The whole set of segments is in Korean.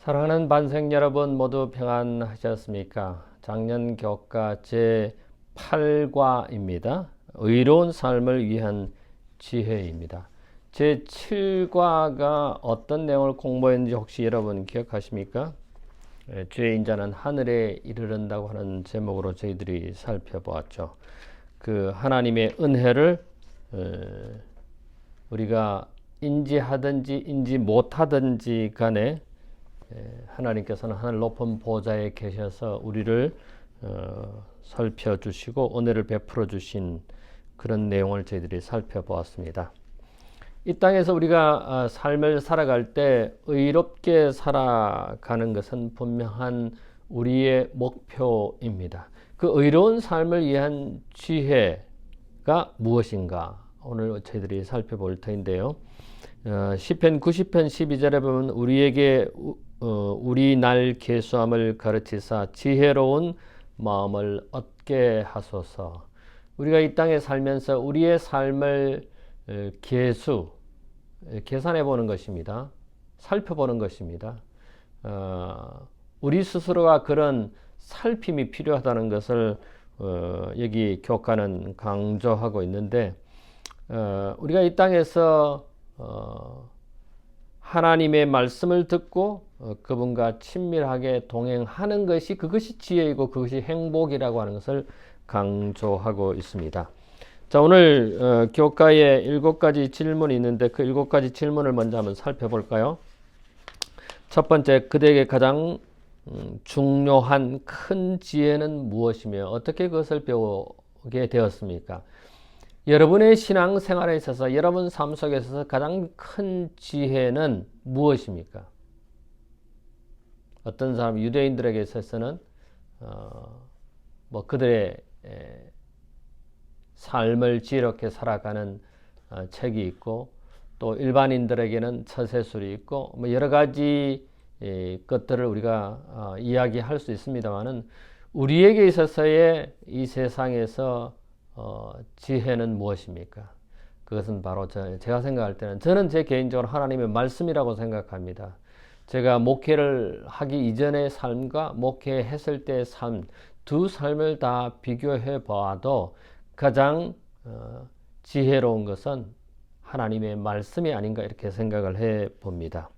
사랑하는 반생 여러분 모두 평안하셨습니까? 작년 교과 제8과입니다. 의로운 삶을 위한 지혜입니다. 제7과가 어떤 내용을 공부했는지 혹시 여러분 기억하십니까? 주의 인자는 하늘에 이르른다고 하는 제목으로 저희들이 살펴보았죠. 그 하나님의 은혜를 우리가 인지하든지 인지 못하든지 간에 하나님께서는 하늘 높은 보좌에 계셔서 우리를 살펴주시고 은혜를 베풀어 주신 그런 내용을 저희들이 살펴보았습니다. 이 땅에서 우리가 삶을 살아갈 때 의롭게 살아가는 것은 분명한 우리의 목표입니다. 그 의로운 삶을 위한 지혜가 무엇인가 오늘 저희들이 살펴볼 터인데요. 시편 90편 12절에 보면 우리에게 우리 날 계수함을 가르치사 지혜로운 마음을 얻게 하소서. 우리가 이 땅에 살면서 우리의 삶을 계산해 보는 것입니다. 살펴보는 것입니다. 우리 스스로가 그런 살핌이 필요하다는 것을 여기 교과는 강조하고 있는데 우리가 이 땅에서 하나님의 말씀을 듣고 그분과 친밀하게 동행하는 것이 그것이 지혜이고 그것이 행복이라고 하는 것을 강조하고 있습니다. 자, 오늘 교과에 7가지 질문이 있는데 그 7가지 질문을 먼저 한번 살펴볼까요? 첫 번째, 그대에게 가장 중요한 큰 지혜는 무엇이며 어떻게 그것을 배우게 되었습니까? 여러분의 신앙생활에 있어서 여러분 삶 속에 있어서 가장 큰 지혜는 무엇입니까? 어떤 사람 유대인들에게 있어서는 그들의 삶을 지혜롭게 살아가는 책이 있고 또 일반인들에게는 처세술이 있고 여러 가지 것들을 우리가 이야기할 수 있습니다만은 우리에게 있어서의 이 세상에서 지혜는 무엇입니까? 그것은 바로 제가 생각할 때는 저는 제 개인적으로 하나님의 말씀이라고 생각합니다. 제가 목회를 하기 이전의 삶과 목회했을 때의 삶, 두 삶을 다 비교해 봐도 가장 지혜로운 것은 하나님의 말씀이 아닌가 이렇게 생각을 해 봅니다.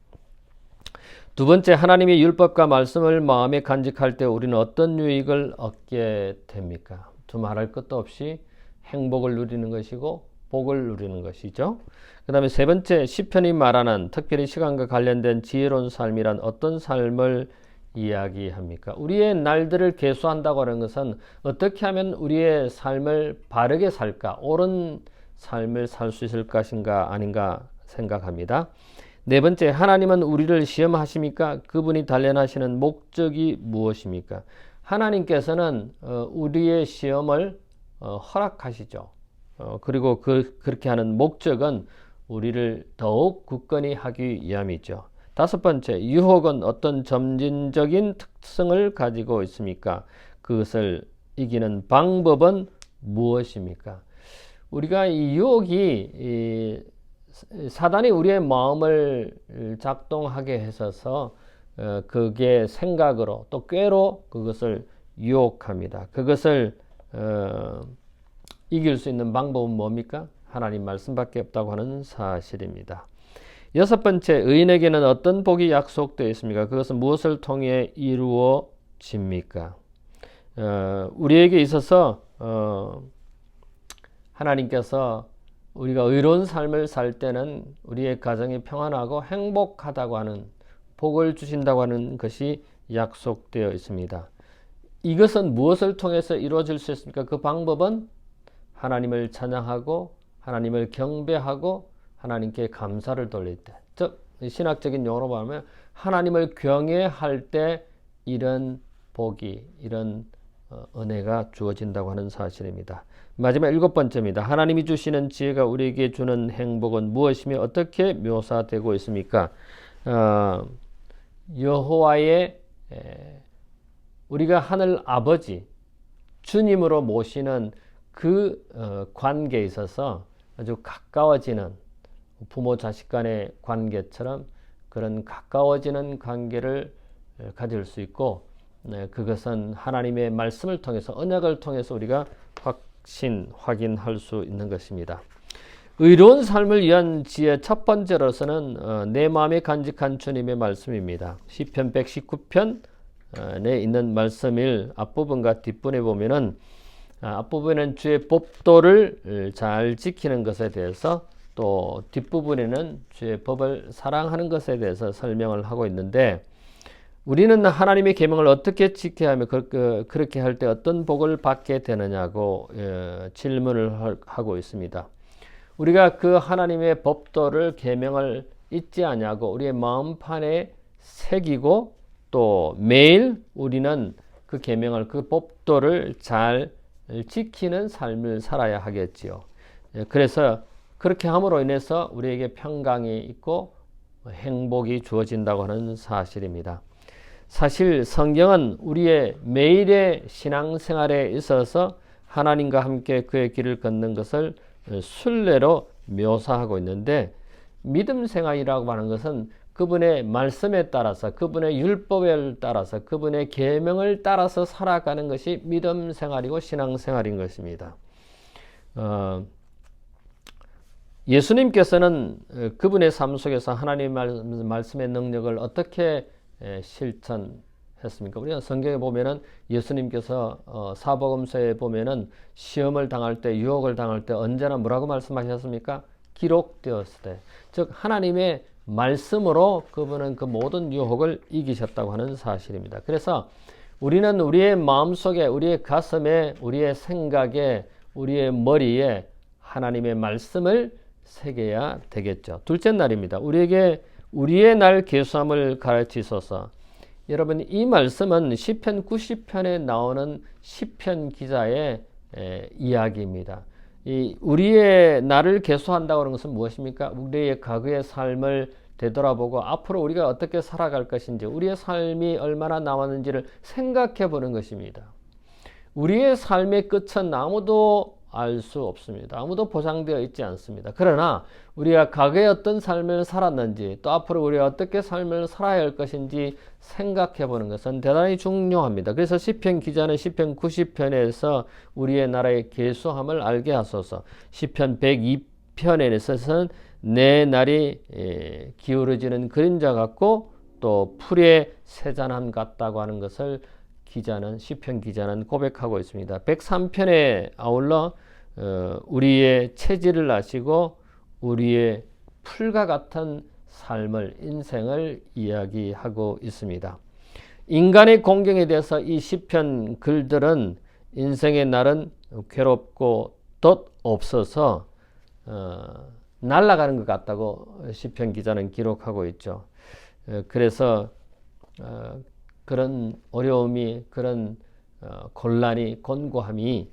두 번째, 하나님의 율법과 말씀을 마음에 간직할 때 우리는 어떤 유익을 얻게 됩니까? 두말할 것도 없이 행복을 누리는 것이고 복을 누리는 것이죠. 그 다음에 세 번째, 시편이 말하는 특별히 시간과 관련된 지혜로운 삶이란 어떤 삶을 이야기합니까? 우리의 날들을 계수한다고 하는 것은 어떻게 하면 우리의 삶을 바르게 살까, 옳은 삶을 살 수 있을 것인가 아닌가 생각합니다. 네 번째, 하나님은 우리를 시험하십니까? 그분이 단련하시는 목적이 무엇입니까? 하나님께서는 우리의 시험을 허락하시죠. 그리고 그렇게 하는 목적은 우리를 더욱 굳건히 하기 위함이죠. 다섯 번째, 유혹은 어떤 점진적인 특성을 가지고 있습니까? 그것을 이기는 방법은 무엇입니까? 우리가 이 유혹이 사단이 우리의 마음을 작동하게 해서 그게 생각으로 또 꾀로 그것을 유혹합니다. 그것을 이길 수 있는 방법은 뭡니까? 하나님 말씀밖에 없다고 하는 사실입니다. 여섯 번째, 의인에게는 어떤 복이 약속되어 있습니까? 그것은 무엇을 통해 이루어집니까? 우리에게 있어서 하나님께서 우리가 의로운 삶을 살 때는 우리의 가정이 평안하고 행복하다고 하는 복을 주신다고 하는 것이 약속되어 있습니다. 이것은 무엇을 통해서 이루어질 수 있습니까? 그 방법은 하나님을 찬양하고 하나님을 경배하고 하나님께 감사를 돌릴 때, 즉 신학적인 용어로 말하면 하나님을 경외할 때 이런 복이, 이런 은혜가 주어진다고 하는 사실입니다. 마지막 7번째입니다. 하나님이 주시는 지혜가 우리에게 주는 행복은 무엇이며 어떻게 묘사되고 있습니까? 여호와의 우리가 하늘 아버지 주님으로 모시는 그 관계에 있어서 아주 가까워지는 부모 자식 간의 관계처럼 그런 가까워지는 관계를 가질 수 있고, 그것은 하나님의 말씀을 통해서, 언약을 통해서 우리가 확인할 수 있는 것입니다. 의로운 삶을 위한 지혜 첫 번째로서는 내 마음에 간직한 주님의 말씀입니다. 시편 119편에 있는 말씀일 앞부분과 뒷부분에 보면은 앞부분에는 주의 법도를 잘 지키는 것에 대해서, 또 뒷부분에는 주의 법을 사랑하는 것에 대해서 설명을 하고 있는데, 우리는 하나님의 계명을 어떻게 지켜야 하며 그렇게 할 때 어떤 복을 받게 되느냐고 질문을 하고 있습니다. 우리가 그 하나님의 법도를, 계명을 잊지 아니하고 우리의 마음판에 새기고, 또 매일 우리는 그 계명을, 그 법도를 잘 지키는 삶을 살아야 하겠지요. 그래서 그렇게 함으로 인해서 우리에게 평강이 있고 행복이 주어진다고 하는 사실입니다. 사실 성경은 우리의 매일의 신앙생활에 있어서 하나님과 함께 그의 길을 걷는 것을 순례로 묘사하고 있는데, 믿음 생활이라고 하는 것은 그분의 말씀에 따라서, 그분의 율법에 따라서, 그분의 계명을 따라서 살아가는 것이 믿음 생활이고 신앙생활인 것입니다. 예수님께서는 그분의 삶 속에서 하나님의 말씀의 능력을 어떻게 실천했습니까? 우리가 성경에 보면은 예수님께서 사복음서에 보면은 시험을 당할 때, 유혹을 당할 때 언제나 뭐라고 말씀하셨습니까? 기록되었을 때, 즉 하나님의 말씀으로 그분은 그 모든 유혹을 이기셨다고 하는 사실입니다. 그래서 우리는 우리의 마음속에, 우리의 가슴에, 우리의 생각에, 우리의 머리에 하나님의 말씀을 새겨야 되겠죠. 둘째 날입니다. 우리에게 우리의 날 계수함을 가르치소서. 여러분, 이 말씀은 시편 90편에 나오는 시편 기자의 이야기입니다. 이 우리의 날을 계수한다고 하는 것은 무엇입니까? 우리의 과거의 삶을 되돌아보고 앞으로 우리가 어떻게 살아갈 것인지, 우리의 삶이 얼마나 남았는지를 생각해 보는 것입니다. 우리의 삶의 끝은 아무도 알 수 없습니다. 아무도 보장되어 있지 않습니다. 그러나 우리가 과거에 어떤 삶을 살았는지, 또 앞으로 우리가 어떻게 삶을 살아야 할 것인지 생각해 보는 것은 대단히 중요합니다. 그래서 시편 기자는 시편 90편에서 우리의 나라의 계수함을 알게 하소서, 시편 102편에서는 내 날이 기울어지는 그림자 같고 또 풀의 새잔함 같다고 하는 것을 시편 기자는 고백하고 있습니다. 103편에 아울러 우리의 체질을 아시고 우리의 풀과 같은 삶을, 인생을 이야기하고 있습니다. 인간의 공경에 대해서 이 시편 글들은 인생의 날은 괴롭고 덧 없어서 날아가는 것 같다고 시편 기자는 기록하고 있죠. 그래서 그런 어려움이, 그런 곤란이, 곤고함이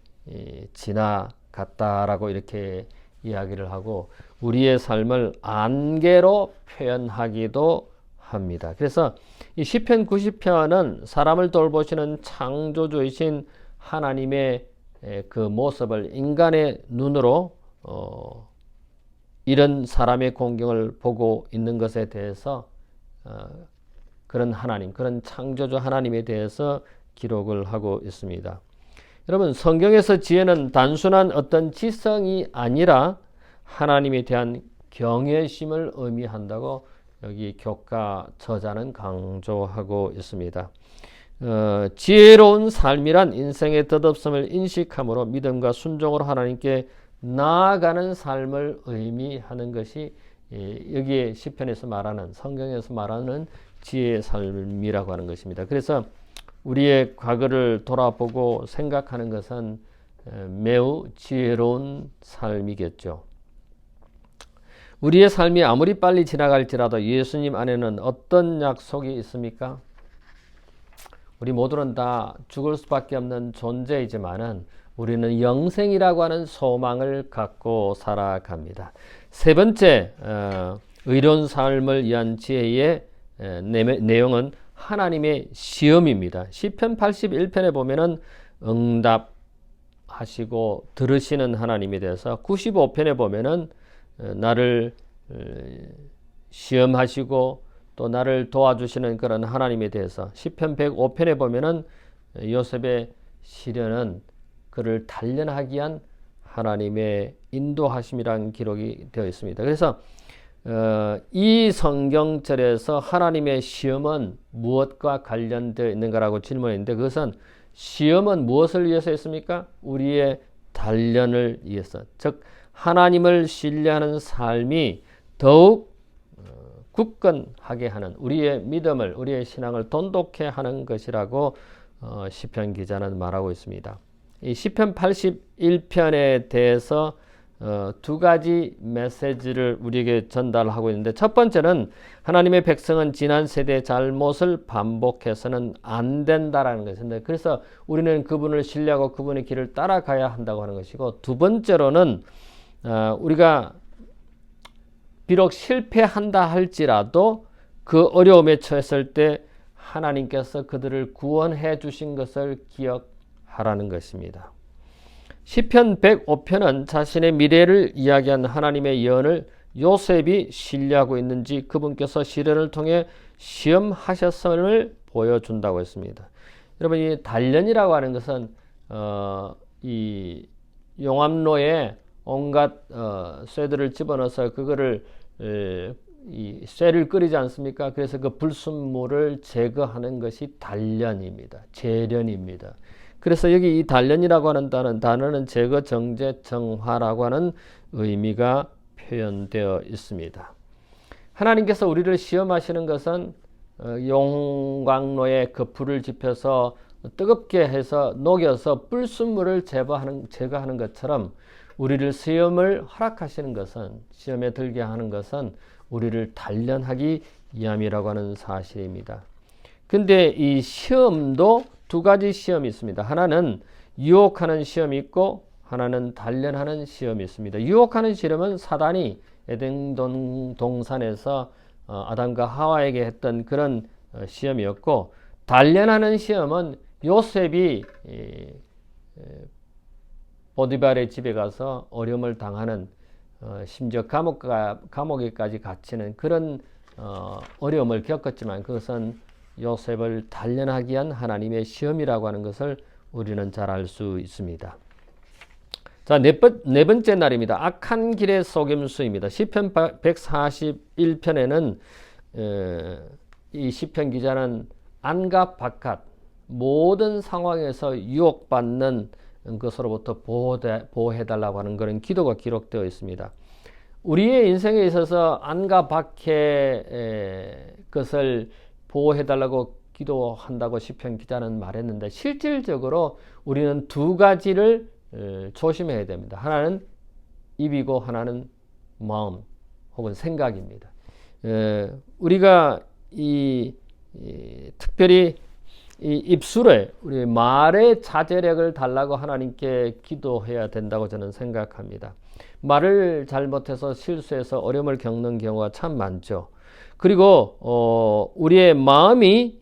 지나갔다라고 이렇게 이야기를 하고 우리의 삶을 안개로 표현하기도 합니다. 그래서 이 시편 90편은 사람을 돌보시는 창조주이신 하나님의 그 모습을 인간의 눈으로 이런 사람의 공경을 보고 있는 것에 대해서 그런 하나님, 그런 창조주 하나님에 대해서 기록을 하고 있습니다. 여러분, 성경에서 지혜는 단순한 어떤 지성이 아니라 하나님에 대한 경외심을 의미한다고 여기 교과 저자는 강조하고 있습니다. 지혜로운 삶이란 인생의 덧없음을 인식함으로 믿음과 순종으로 하나님께 나아가는 삶을 의미하는 것이 여기에 시편에서 말하는, 성경에서 말하는 지혜의 삶이라고 하는 것입니다. 그래서 우리의 과거를 돌아보고 생각하는 것은 매우 지혜로운 삶이겠죠. 우리의 삶이 아무리 빨리 지나갈지라도 예수님 안에는 어떤 약속이 있습니까? 우리 모두는 다 죽을 수밖에 없는 존재이지만은 우리는 영생이라고 하는 소망을 갖고 살아갑니다. 세 번째, 의로운 삶을 위한 지혜의 내용은 하나님의 시험입니다. 시편 81편에 보면은 응답하시고 들으시는 하나님에 대해서, 95편에 보면은 나를 시험하시고 또 나를 도와주시는 그런 하나님에 대해서 시편 105편에 보면은 요셉의 시련은 그를 단련하기 위한 하나님의 인도하심이라는 기록이 되어 있습니다. 그래서 이 성경절에서 하나님의 시험은 무엇과 관련되어 있는가라고 질문했는데 그것은 시험은 무엇을 위해서 했습니까? 우리의 단련을 위해서. 즉 하나님을 신뢰하는 삶이 더욱 굳건하게 하는 우리의 믿음을 우리의 신앙을 돈독해 하는 것이라고 시편 기자는 말하고 있습니다. 이 시편 81편에 대해서 두 가지 메시지를 우리에게 전달하고 있는데 첫 번째는 하나님의 백성은 지난 세대의 잘못을 반복해서는 안 된다라는 것인데 그래서 우리는 그분을 신뢰하고 그분의 길을 따라가야 한다고 하는 것이고 두 번째로는 우리가 비록 실패한다 할지라도 그 어려움에 처했을 때 하나님께서 그들을 구원해 주신 것을 기억하라는 것입니다. 시편 105편은 자신의 미래를 이야기한 하나님의 예언을 요셉이 신뢰하고 있는지 그분께서 시련을 통해 시험하셨음을 보여준다고 했습니다. 여러분 이 단련이라고 하는 것은 이 용암로에 온갖 쇠들을 집어넣어서 그거를 이 쇠를 끓이지 않습니까? 그래서 그 불순물을 제거하는 것이 단련입니다. 재련입니다. 그래서 여기 이 단련이라고 하는 단어는 제거, 정제, 정화라고 하는 의미가 표현되어 있습니다. 하나님께서 우리를 시험하시는 것은 용광로에 그 불을 지펴서 뜨겁게 해서 녹여서 불순물을 제거하는 것처럼 우리를 시험을 허락하시는 것은 시험에 들게 하는 것은 우리를 단련하기 위함이라고 하는 사실입니다. 근데 이 시험도 두 가지 시험이 있습니다. 하나는 유혹하는 시험이 있고 하나는 단련하는 시험이 있습니다. 유혹하는 시험은 사단이 에덴 동산에서 아담과 하와에게 했던 그런 시험이었고 단련하는 시험은 요셉이 보디발의 집에 가서 어려움을 당하는 심지어 감옥에까지 갇히는 그런 어려움을 겪었지만 그것은 요셉을 단련하기 위한 하나님의 시험이라고 하는 것을 우리는 잘 알 수 있습니다. 자, 네 번째 날입니다. 악한 길의 속임수입니다. 시편 141편에는 이 시편 기자는 안과 바깥 모든 상황에서 유혹받는 것으로부터 보호해달라고 하는 그런 기도가 기록되어 있습니다. 우리의 인생에 있어서 안과 밖의 것을 보호해달라고 기도한다고 시편 기자는 말했는데 실질적으로 우리는 두 가지를 조심해야 됩니다. 하나는 입이고 하나는 마음 혹은 생각입니다. 우리가 특별히 이 입술에 우리 말의 자제력을 달라고 하나님께 기도해야 된다고 저는 생각합니다. 말을 잘못해서 실수해서 어려움을 겪는 경우가 참 많죠. 그리고 우리의 마음에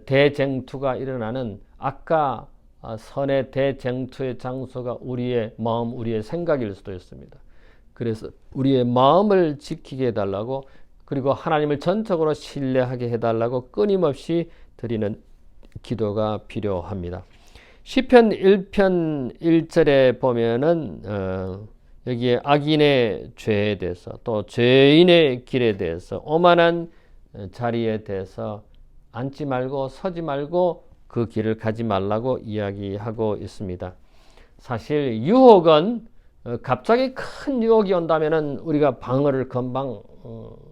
대쟁투가 일어나는 악과 선의 대쟁투의 장소가 우리의 마음, 우리의 생각일 수도 있습니다. 그래서 우리의 마음을 지키게 해달라고 그리고 하나님을 전적으로 신뢰하게 해달라고 끊임없이 드리는 기도가 필요합니다. 시편 1편 1절에 보면은 여기에 악인의 죄에 대해서 또 죄인의 길에 대해서 오만한 자리에 대해서 앉지 말고 서지 말고 그 길을 가지 말라고 이야기하고 있습니다. 사실 유혹은 갑자기 큰 유혹이 온다면은 우리가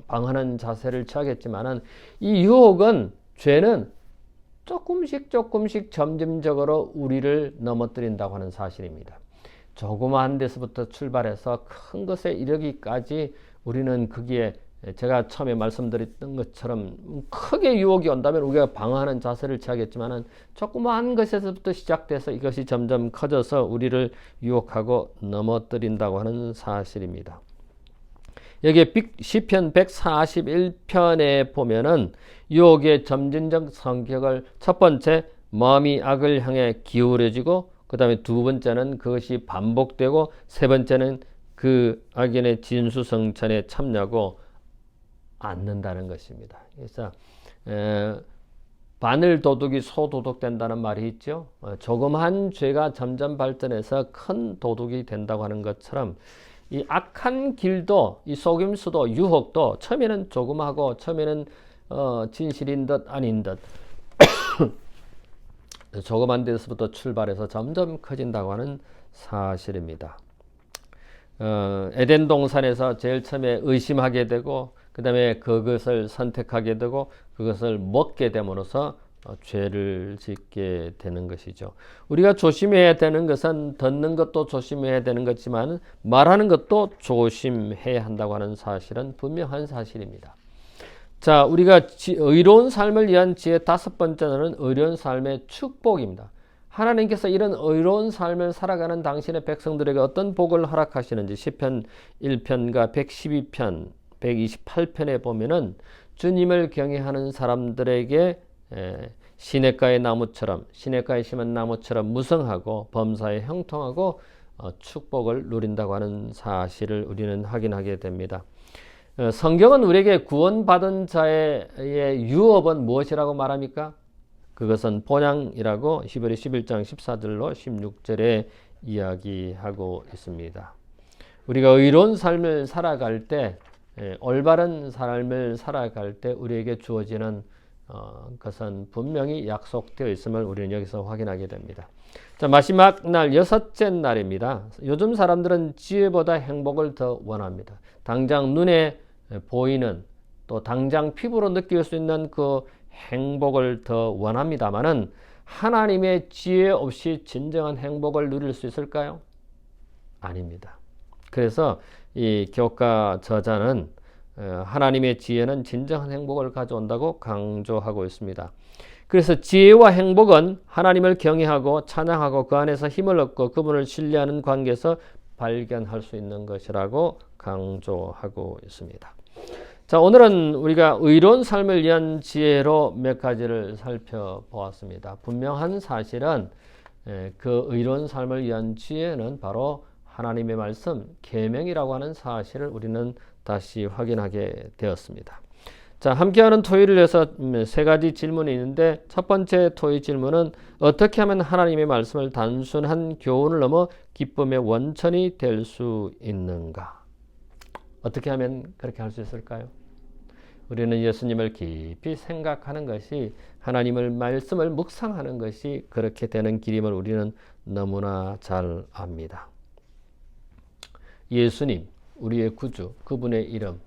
방어하는 자세를 취하겠지만은 이 유혹은 죄는 조금씩 점진적으로 우리를 넘어뜨린다고 하는 사실입니다. 조그마한 데서부터 출발해서 큰 것에 이르기까지 우리는 거기에 제가 처음에 말씀드렸던 것처럼 크게 유혹이 온다면 우리가 방어하는 자세를 취하겠지만은 조그마한 것에서부터 시작돼서 이것이 점점 커져서 우리를 유혹하고 넘어뜨린다고 하는 사실입니다. 여기 시편 141편에 보면은 유혹의 점진적 성격을 첫 번째 마음이 악을 향해 기울어지고 그 다음에 두 번째는 그것이 반복되고 세 번째는 그 악인의 진수성찬에 참여하고 않는다는 것입니다. 그래서 바늘 도둑이 소 도둑 된다는 말이 있죠. 조그만 죄가 점점 발전해서 큰 도둑이 된다고 하는 것처럼 이 악한 길도, 이 속임수도, 유혹도 처음에는 조그마하고 처음에는 진실인 듯 아닌 듯 조그만 데서부터 출발해서 점점 커진다고 하는 사실입니다. 에덴 동산에서 제일 처음에 의심하게 되고 그 다음에 그것을 선택하게 되고 그것을 먹게 됨으로써 죄를 짓게 되는 것이죠. 우리가 조심해야 되는 것은 듣는 것도 조심해야 되는 것지만 말하는 것도 조심해야 한다고 하는 사실은 분명한 사실입니다. 자, 우리가 의로운 삶을 위한 지혜 다섯 번째는 의로운 삶의 축복입니다. 하나님께서 이런 의로운 삶을 살아가는 당신의 백성들에게 어떤 복을 허락하시는지 시편 1편과 112편, 128편에 보면은 주님을 경외하는 사람들에게 시냇가의 나무처럼, 시냇가에 심은 나무처럼 무성하고 범사에 형통하고 축복을 누린다고 하는 사실을 우리는 확인하게 됩니다. 성경은 우리에게 구원받은 자의 유업은 무엇이라고 말합니까? 그것은 본향이라고 히브리 11장 14절로 16절에 이야기하고 있습니다. 우리가 의로운 삶을 살아갈 때, 올바른 삶을 살아갈 때 우리에게 주어지는 것은 분명히 약속되어 있음을 우리는 여기서 확인하게 됩니다. 자, 마지막 날 여섯째 날입니다. 요즘 사람들은 지혜보다 행복을 더 원합니다. 당장 눈에 보이는 또 당장 피부로 느낄 수 있는 그 행복을 더 원합니다만은 하나님의 지혜 없이 진정한 행복을 누릴 수 있을까요? 아닙니다. 그래서 이 교과 저자는 하나님의 지혜는 진정한 행복을 가져온다고 강조하고 있습니다. 그래서 지혜와 행복은 하나님을 경외하고 찬양하고 그 안에서 힘을 얻고 그분을 신뢰하는 관계에서 발견할 수 있는 것이라고 강조하고 있습니다. 자, 오늘은 우리가 의로운 삶을 위한 지혜로 몇 가지를 살펴보았습니다. 분명한 사실은 그 의로운 삶을 위한 지혜는 바로 하나님의 말씀, 계명이라고 하는 사실을 우리는 다시 확인하게 되었습니다. 자, 함께하는 토의를 위해서 세 가지 질문이 있는데 첫 번째 토의 질문은 어떻게 하면 하나님의 말씀을 단순한 교훈을 넘어 기쁨의 원천이 될 수 있는가? 어떻게 하면 그렇게 할 수 있을까요? 우리는 예수님을 깊이 생각하는 것이 하나님의 말씀을 묵상하는 것이 그렇게 되는 길임을 우리는 너무나 잘 압니다. 예수님, 우리의 구주, 그분의 이름,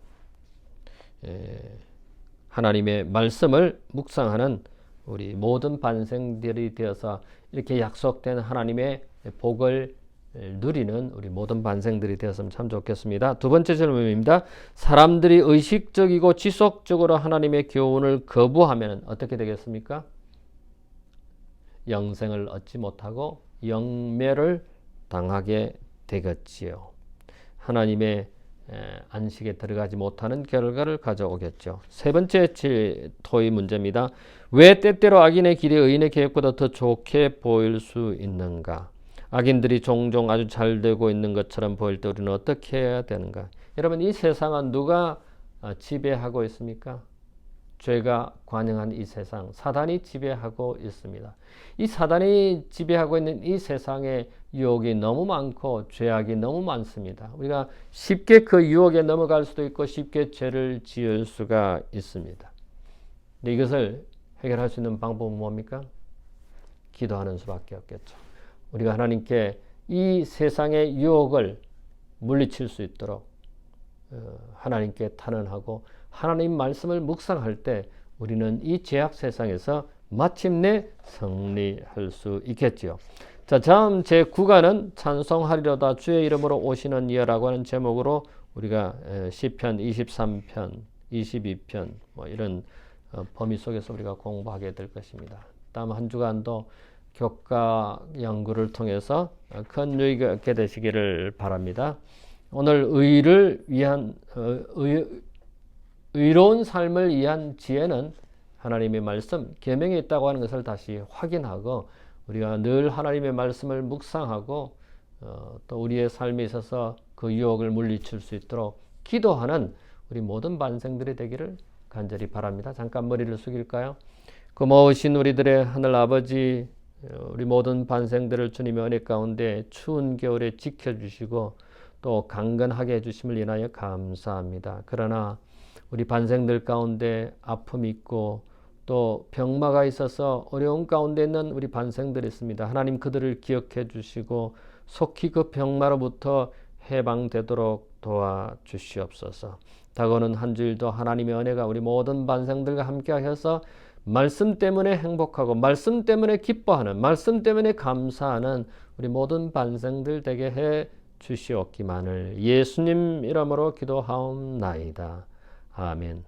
하나님의 말씀을 묵상하는 우리 모든 반생들이 되어서 이렇게 약속된 하나님의 복을 누리는 우리 모든 반생들이 되었으면 참 좋겠습니다. 두 번째 질문입니다. 사람들이 의식적이고 지속적으로 하나님의 교훈을 거부하면 어떻게 되겠습니까? 영생을 얻지 못하고 영멸을 당하게 되겠지요. 하나님의 안식에 들어가지 못하는 결과를 가져오겠죠. 세 번째 토의 문제입니다. 왜 때때로 악인의 길이 의인의 계획보다 더 좋게 보일 수 있는가? 악인들이 종종 아주 잘 되고 있는 것처럼 보일 때 우리는 어떻게 해야 되는가? 여러분, 이 세상은 누가 지배하고 있습니까? 죄가 관영한 이 세상, 사단이 지배하고 있습니다. 이 사단이 지배하고 있는 이 세상에 유혹이 너무 많고 죄악이 너무 많습니다. 우리가 쉽게 그 유혹에 넘어갈 수도 있고 쉽게 죄를 지을 수가 있습니다. 근데 이것을 해결할 수 있는 방법은 뭡니까? 기도하는 수밖에 없겠죠. 우리가 하나님께 이 세상의 유혹을 물리칠 수 있도록 하나님께 탄원하고 하나님 말씀을 묵상할 때 우리는 이 죄악 세상에서 마침내 승리할 수 있겠지요. 자, 다음 제9가는 찬송하리로다 주의 이름으로 오시는 이여라고 하는 제목으로 우리가 시편 23편, 22편 이런 범위 속에서 우리가 공부하게 될 것입니다. 다음 한 주간도 교과 연구를 통해서 큰 유익을 얻게 되시기를 바랍니다. 오늘 의로운 삶을 위한 지혜는 하나님의 말씀, 계명에 있다고 하는 것을 다시 확인하고 우리가 늘 하나님의 말씀을 묵상하고 또 우리의 삶에 있어서 그 유혹을 물리칠 수 있도록 기도하는 우리 모든 반생들이 되기를 간절히 바랍니다. 잠깐 머리를 숙일까요? 고마우신 우리들의 하늘 아버지, 우리 모든 반생들을 주님의 은혜 가운데 추운 겨울에 지켜주시고 또 강건하게 해주심을 인하여 감사합니다. 그러나 우리 반생들 가운데 아픔이 있고 또 병마가 있어서 어려운 가운데 있는 우리 반생들이 있습니다. 하나님 그들을 기억해 주시고 속히 그 병마로부터 해방되도록 도와주시옵소서. 다가오는 한 주일도 하나님의 은혜가 우리 모든 반생들과 함께 하셔서 말씀 때문에 행복하고 말씀 때문에 기뻐하는 말씀 때문에 감사하는 우리 모든 반생들 되게 해 주시옵기만을 예수님 이름으로 기도하옵나이다. 아멘.